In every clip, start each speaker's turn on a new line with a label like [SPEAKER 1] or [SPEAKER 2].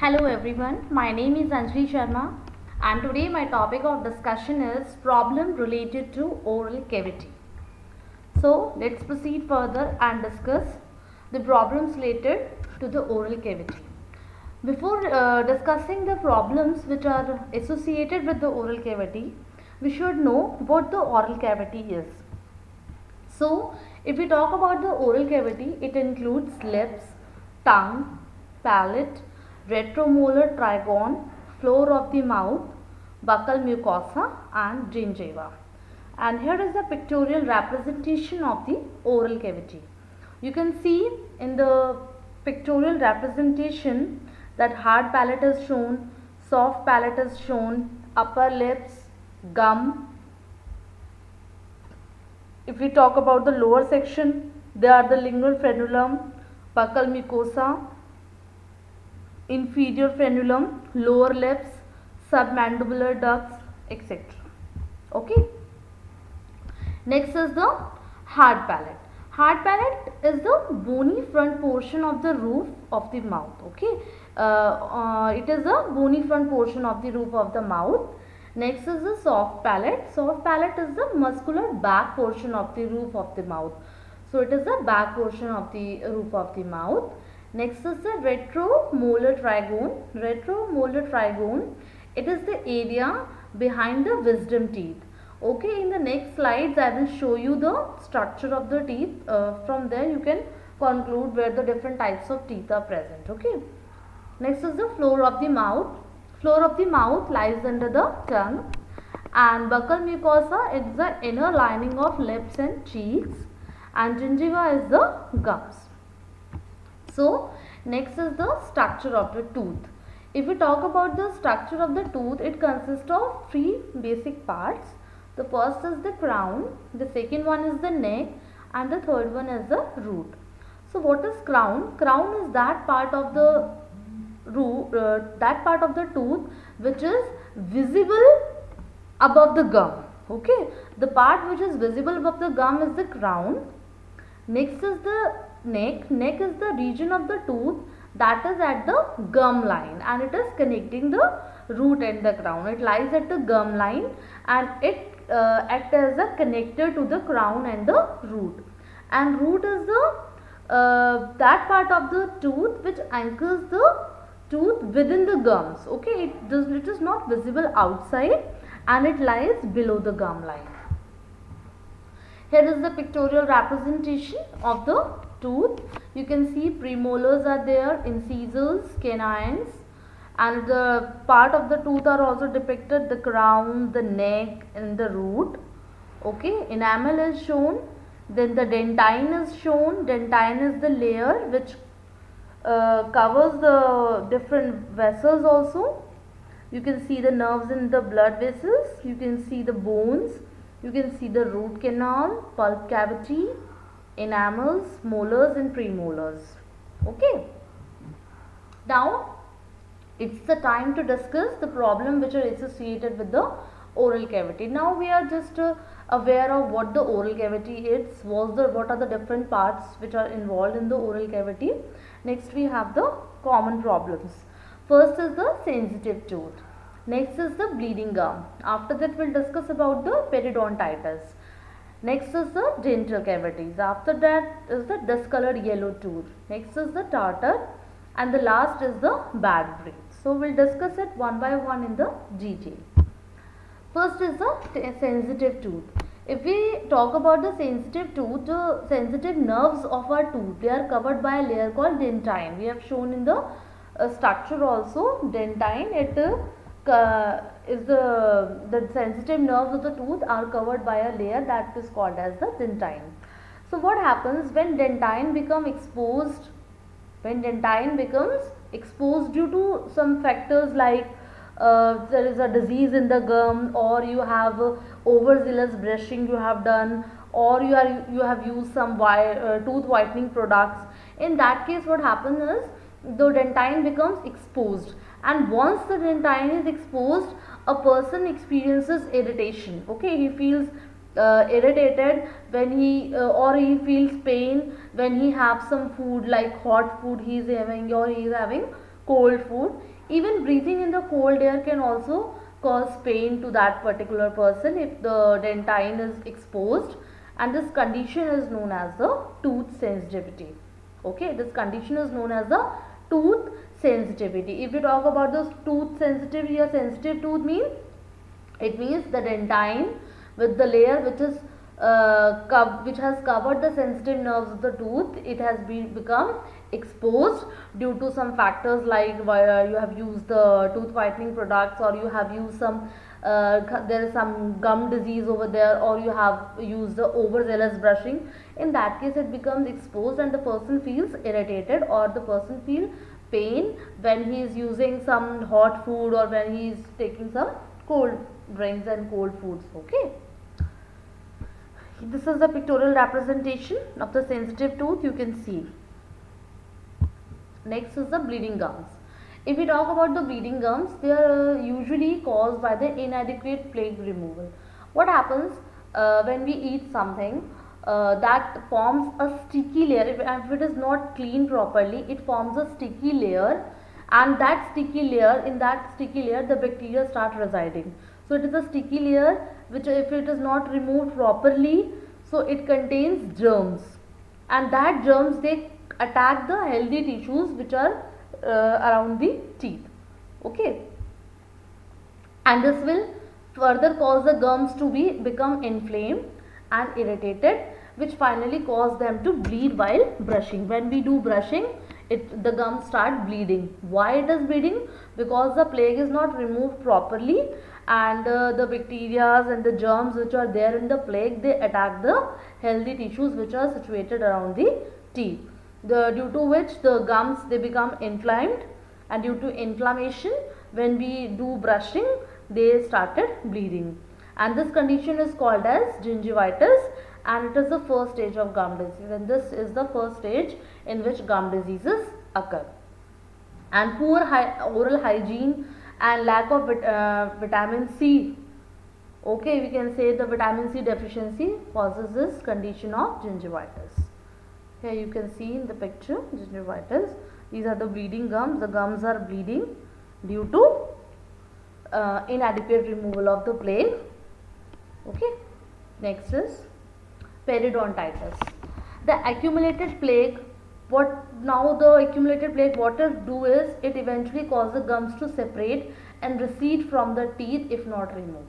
[SPEAKER 1] Hello everyone, my name is Anjali Sharma and today my topic of discussion is problem related to oral cavity. So let's proceed further and discuss the problems related to the oral cavity. Before discussing the problems which are associated with the oral cavity, we should know what the oral cavity is. So if we talk about the oral cavity, it includes lips, tongue, palate, retromolar trigone, floor of the mouth, buccal mucosa and gingiva. And here is the pictorial representation of the oral cavity. You can see in the pictorial representation that hard palate is shown, soft palate is shown, upper lips, gum. If we talk about the lower section, they are the lingual frenulum, buccal mucosa, inferior frenulum, lower lips, submandibular ducts, etc. Okay. Next is the hard palate. Hard palate is the bony front portion of the roof of the mouth. Okay. It is the bony front portion of the roof of the mouth. Next is the soft palate. Soft palate is the muscular back portion of the roof of the mouth. So it is the back portion of the roof of the mouth. Next is the retromolar trigone. Retromolar trigone, it is the area behind the wisdom teeth. Okay, in the next slides I will show you the structure of the teeth. From there you can conclude where the different types of teeth are present. Okay. Next is the floor of the mouth. Floor of the mouth lies under the tongue, and buccal mucosa is the inner lining of lips and cheeks, and gingiva is the gums. So next is the structure of the tooth. If we talk about the structure of the tooth, it consists of three basic parts. The first is the crown, the second one is the neck, and the third one is the root. So what is crown? Crown is that part of the that part of the tooth which is visible above the gum. Okay, the part which is visible above the gum is the crown. Next is the neck. Neck is the region of the tooth that is at the gum line, and it is connecting the root and the crown. It lies at the gum line and it acts as a connector to the crown and the root. And root is the that part of the tooth which anchors the tooth within the gums. Okay, it is not visible outside and it lies below the gum line. Here is the pictorial representation of the tooth. You can see premolars are there, incisors, canines, and the part of the tooth are also depicted, the crown, the neck and the root. Okay, enamel is shown, then the dentine is shown. Dentine is the layer which covers the different vessels also. You can see the nerves in the blood vessels, you can see the bones, you can see the root canal, pulp cavity, enamels, molars and premolars. Okay. Now it's the time to discuss the problem which are associated with the oral cavity. Now we are just aware of what the oral cavity is, what are the different parts which are involved in the oral cavity. Next we have the common problems. First is the sensitive tooth. Next is the bleeding gum. After that we'll discuss about the periodontitis. Next is the dental cavities. After that is the discolored yellow tooth. Next is the tartar, and the last is the bad breath. So we'll discuss it one by one in the detail. First is the sensitive tooth. If we talk about the sensitive tooth, the sensitive nerves of our tooth, they are covered by a layer called dentine. We have shown in the structure also. Dentine, it is the sensitive nerves of the tooth are covered by a layer that is called as the dentine. So what happens when dentine becomes exposed? When dentine becomes exposed due to some factors like there is a disease in the gum, or you have overzealous brushing you have done, or you have used some tooth whitening products. In that case what happens is the dentine becomes exposed, and once the dentine is exposed, a person experiences irritation. Okay, he feels irritated when he or he feels pain when he have some food like hot food he is having, or he is having cold food. Even breathing in the cold air can also cause pain to that particular person if the dentine is exposed, and this condition is known as the tooth sensitivity. Okay, this condition is known as the tooth sensitivity. If we talk about this tooth sensitivity or sensitive tooth means, it means the dentine with the layer which is which has covered the sensitive nerves of the tooth, it has become exposed due to some factors like you have used the tooth whitening products, or you have used some there is some gum disease over there, or you have used the overzealous brushing. In that case it becomes exposed and the person feels irritated, or the person feels pain when he is using some hot food or when he is taking some cold drinks and cold foods. Okay, this is the pictorial representation of the sensitive tooth, you can see. Next is the bleeding gums. If we talk about the bleeding gums, they are usually caused by the inadequate plaque removal. What happens when we eat something that forms a sticky layer? If it is not cleaned properly, it forms a sticky layer, and that sticky layer, in that sticky layer the bacteria start residing. So it is a sticky layer which, if it is not removed properly, so it contains germs, and that germs, they attack the healthy tissues which are around the teeth. Okay, and this will further cause the gums to become inflamed and irritated, which finally cause them to bleed while brushing. When we do brushing, the gums start bleeding. Why it is bleeding? Because the plaque is not removed properly, and the bacteria and the germs which are there in the plaque, they attack the healthy tissues which are situated around the teeth, due to which the gums, they become inflamed, and due to inflammation, when we do brushing, they started bleeding, and this condition is called as gingivitis, and it is the first stage of gum disease, and this is the first stage in which gum diseases occur. And poor oral hygiene and lack of vitamin C, okay, we can say the vitamin C deficiency causes this condition of gingivitis. Here you can see in the picture gingivitis. These are the bleeding gums. The gums are bleeding due to inadequate removal of the plaque. Okay. Next is periodontitis. The accumulated plaque. The accumulated plaque, what it do is, it eventually causes the gums to separate and recede from the teeth if not removed.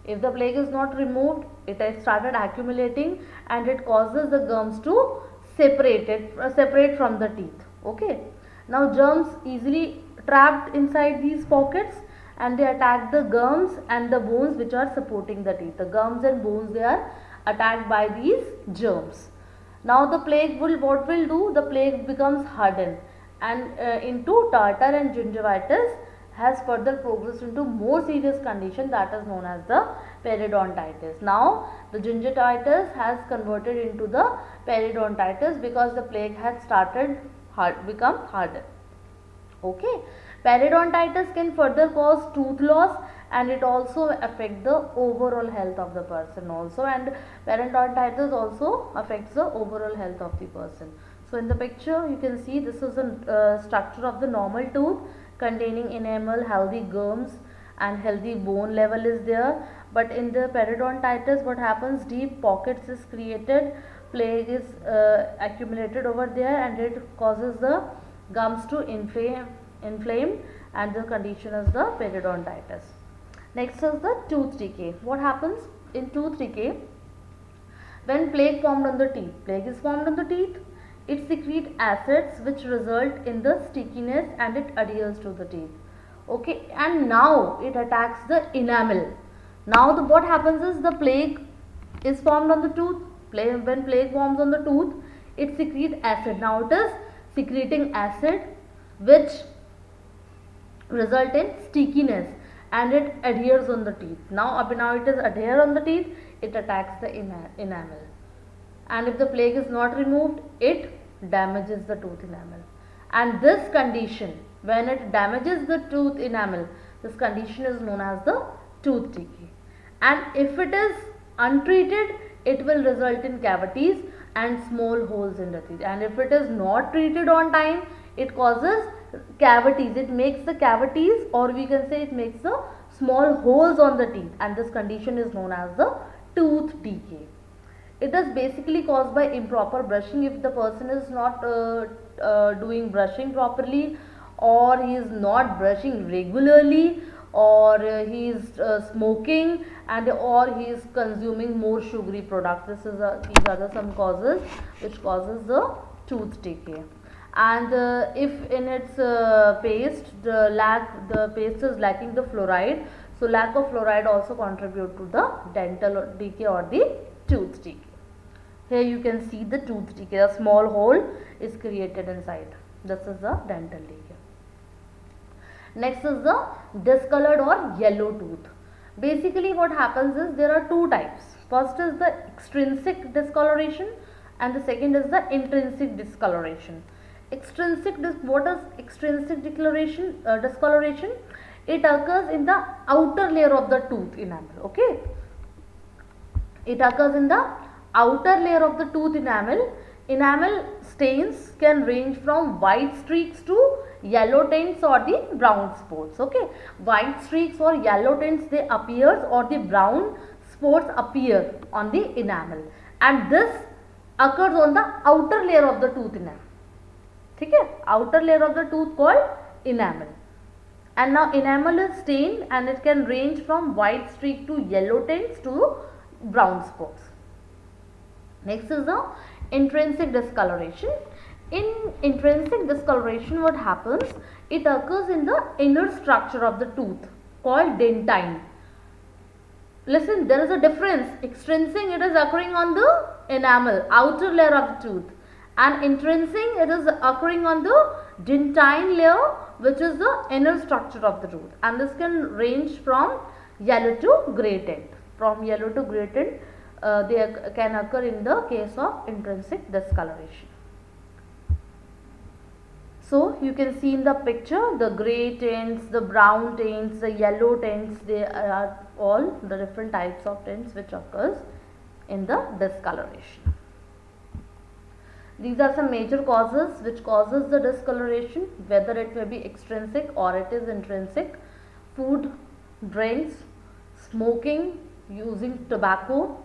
[SPEAKER 1] If the plaque is not removed, it has started accumulating and it causes the gums to separate from the teeth. Okay, now germs easily trapped inside these pockets, and they attack the gums and the bones which are supporting the teeth. The gums and bones, they are attacked by these germs. Now the plaque what will do? The plaque becomes hardened and into tartar, and gingivitis has further progressed into more serious condition that is known as the periodontitis. Now the gingivitis has converted into the periodontitis because the plaque had started become hardened. Okay, periodontitis can further cause tooth loss, and it also affect the overall health of the person also, and periodontitis also affects the overall health of the person. So in the picture you can see this is a structure of the normal tooth containing enamel, healthy gums, and healthy bone level is there. But in the periodontitis, what happens? Deep pockets is created, plaque is accumulated over there, and it causes the gums to inflame, and the condition is the periodontitis. Next is the tooth decay. What happens in tooth decay? When plaque formed on the teeth, plaque is formed on the teeth, it secretes acids which result in the stickiness, and it adheres to the teeth. Okay, and now it attacks the enamel. Now what happens is, the plaque is formed on the tooth. When plaque forms on the tooth, it secretes acid. Now it is secreting acid which result in stickiness, and it adheres on the teeth. Now it is adhere on the teeth, it attacks the enamel, and if the plaque is not removed, it damages the tooth enamel. And this condition, when it damages the tooth enamel, this condition is known as the tooth decay. And if it is untreated, it will result in cavities and small holes in the teeth. And if it is not treated on time, it causes cavities. It makes the cavities, or we can say it makes the small holes on the teeth, and this condition is known as the tooth decay. It is basically caused by improper brushing. If the person is not doing brushing properly, or he is not brushing regularly, or he is smoking, and or he is consuming more sugary products. These are the some causes which causes the tooth decay. And if in its paste the paste is lacking the fluoride, so lack of fluoride also contribute to the dental decay or the tooth decay. Here you can see the tooth decay, a small hole is created inside. This is the dental decay. Next is the discolored or yellow tooth. Basically what happens is there are two types. First is the extrinsic discoloration and the second is the intrinsic discoloration. What is extrinsic discoloration? It occurs in the outer layer of the tooth enamel. Okay, it occurs in the outer layer of the tooth enamel. Enamel stains can range from white streaks to yellow tints or the brown spots. Okay, white streaks or yellow tints they appears, or the brown spots appear on the enamel, and this occurs on the outer layer of the tooth enamel. Okay, outer layer of the tooth called enamel. And now enamel is stained and it can range from white streak to yellow tints to brown spots. Next is the intrinsic discoloration. In intrinsic discoloration what happens? It occurs in the inner structure of the tooth called dentine. Listen, there is a difference. Extrinsic, it is occurring on the enamel, outer layer of the tooth, and intrinsic, it is occurring on the dentine layer, which is the inner structure of the tooth, and this can range from yellow to grey tint. From yellow to grey tint, they can occur in the case of intrinsic discoloration. So you can see in the picture the grey tints, the brown tints, the yellow tints, they are all the different types of tints which occurs in the discoloration. These are some major causes which causes the discoloration, whether it may be extrinsic or it is intrinsic. Food, drinks, smoking, using tobacco,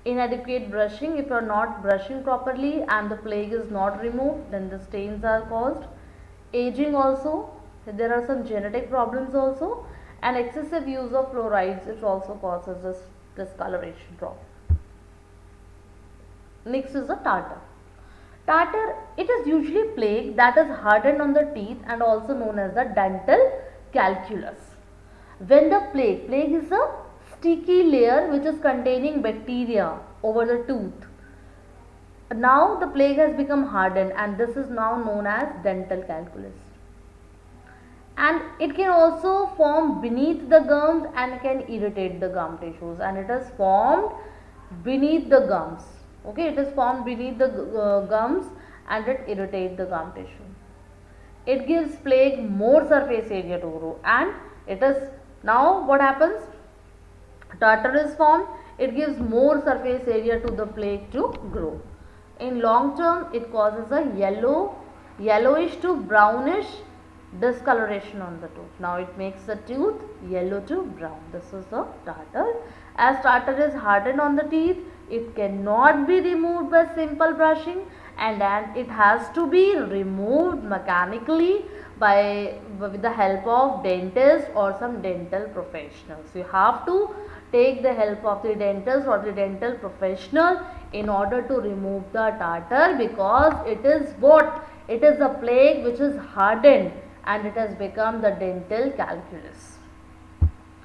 [SPEAKER 1] inadequate brushing. If you are not brushing properly and the plaque is not removed, then the stains are caused. Aging also, there are some genetic problems also, and excessive use of fluorides, it also causes this discoloration problem. Next is the tartar. Tartar, it is usually plaque that is hardened on the teeth and also known as the dental calculus. When the plaque is a sticky layer which is containing bacteria over the tooth. Now the plaque has become hardened and this is now known as dental calculus. And it can also form beneath the gums and can irritate the gum tissues, and it is formed beneath the gums. Okay, it is formed beneath the gums and it irritates the gum tissue. It gives plaque more surface area to grow, and it is now what happens? Tartar is formed, it gives more surface area to the plaque to grow. In long term, it causes a yellowish to brownish discoloration on the tooth. Now it makes the tooth yellow to brown. This is the tartar. As tartar is hardened on the teeth, it cannot be removed by simple brushing, and then it has to be removed mechanically with the help of dentist or some dental professionals. You have to take the help of the dentist or the dental professional in order to remove the tartar, because it is what? It is a plaque which is hardened and it has become the dental calculus.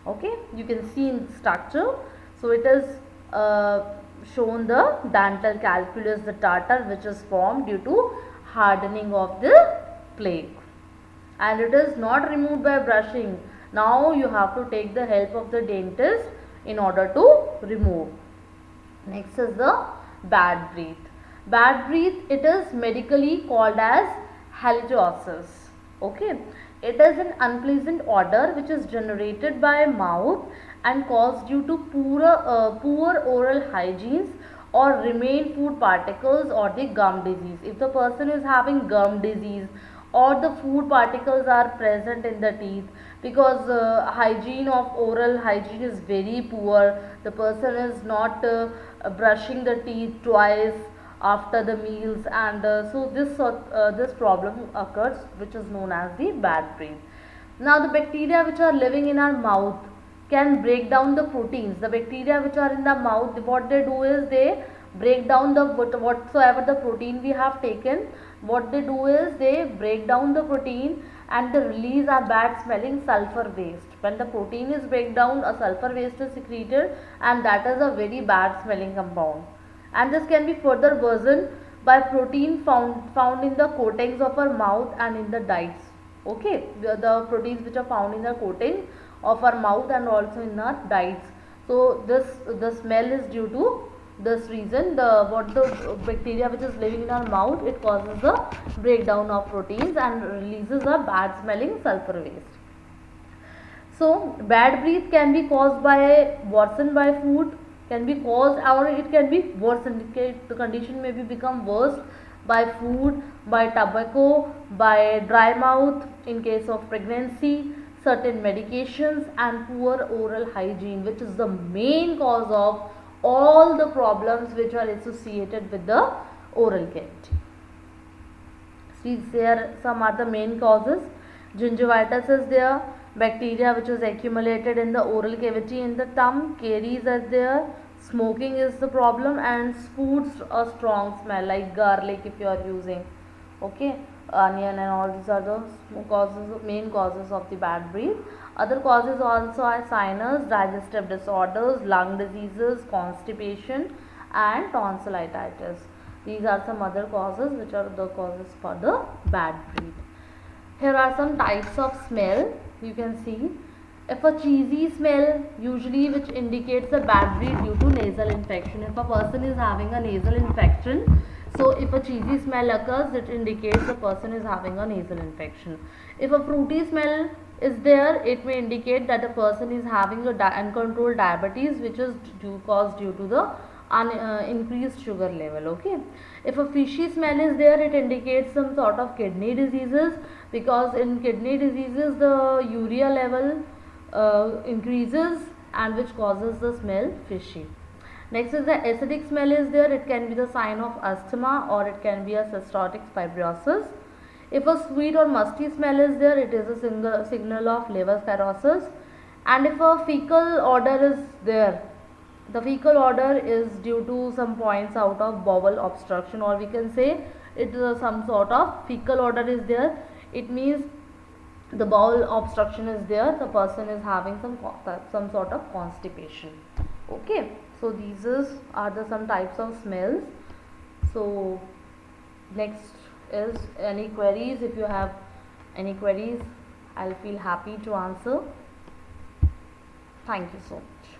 [SPEAKER 1] Okay, you can see in the structure. So it is shown the dental calculus, the tartar which is formed due to hardening of the plaque, and it is not removed by brushing. Now you have to take the help of the dentist in order to remove. Next is the bad breath. Bad breath, it is medically called as halitosis. Okay, it is an unpleasant odor which is generated by mouth and caused due to poor oral hygiene or remain food particles or the gum disease. If the person is having gum disease or the food particles are present in the teeth, because hygiene of oral hygiene is very poor. The person is not brushing the teeth twice after the meals, and so this problem occurs, which is known as the bad breath. Now the bacteria which are living in our mouth can break down the proteins. The bacteria which are in the mouth, what they do is they break down the whatsoever the protein we have taken. What they do is they break down the protein and they release a bad smelling sulfur waste. When the protein is break down, a sulfur waste is secreted, and that is a very bad smelling compound. And this can be further worsened by protein found in the coatings of our mouth and in the diets. Okay, the proteins which are found in the coating of our mouth and also in our diets. So the smell is due to this reason. The bacteria which is living in our mouth, it causes the breakdown of proteins and releases a bad smelling sulfur waste. So bad breath can be caused by worsened by food, can be caused, or it can be worsened. The condition may be become worse by food, by tobacco, by dry mouth in case of pregnancy, certain medications, and poor oral hygiene, which is the main cause of all the problems which are associated with the oral cavity. See, there some are the main causes. Gingivitis is there, bacteria which is accumulated in the oral cavity in the tongue, caries are there, smoking is the problem, and foods a strong smell like garlic if you are using, okay, onion, and all these are the causes, main causes of the bad breath. Other causes also are sinus, digestive disorders, lung diseases, constipation, and tonsillitis. These are some other causes which are the causes for the bad breath. Here are some types of smell. You can see, if a cheesy smell, usually which indicates a bad breath due to nasal infection. If a person is having a nasal infection, so if a cheesy smell occurs, it indicates the person is having a nasal infection. If a fruity smell is there, it may indicate that the person is having a uncontrolled diabetes, which is caused due to the increased sugar level. Okay, if a fishy smell is there, it indicates some sort of kidney diseases, because in kidney diseases the urea level increases, and which causes the smell fishy. Next is the acidic smell is there. It can be the sign of asthma, or it can be a cystotic fibrosis. If a sweet or musty smell is there, it is a signal of liver cirrhosis. And if a fecal odor is there, the fecal odor is due to some points out of bowel obstruction, or we can say it is some sort of fecal odor is there. It means the bowel obstruction is there, the person is having some sort of constipation. Okay, so these are the some types of smells. So next is any queries. If you have any queries, I'll feel happy to answer. Thank you so much.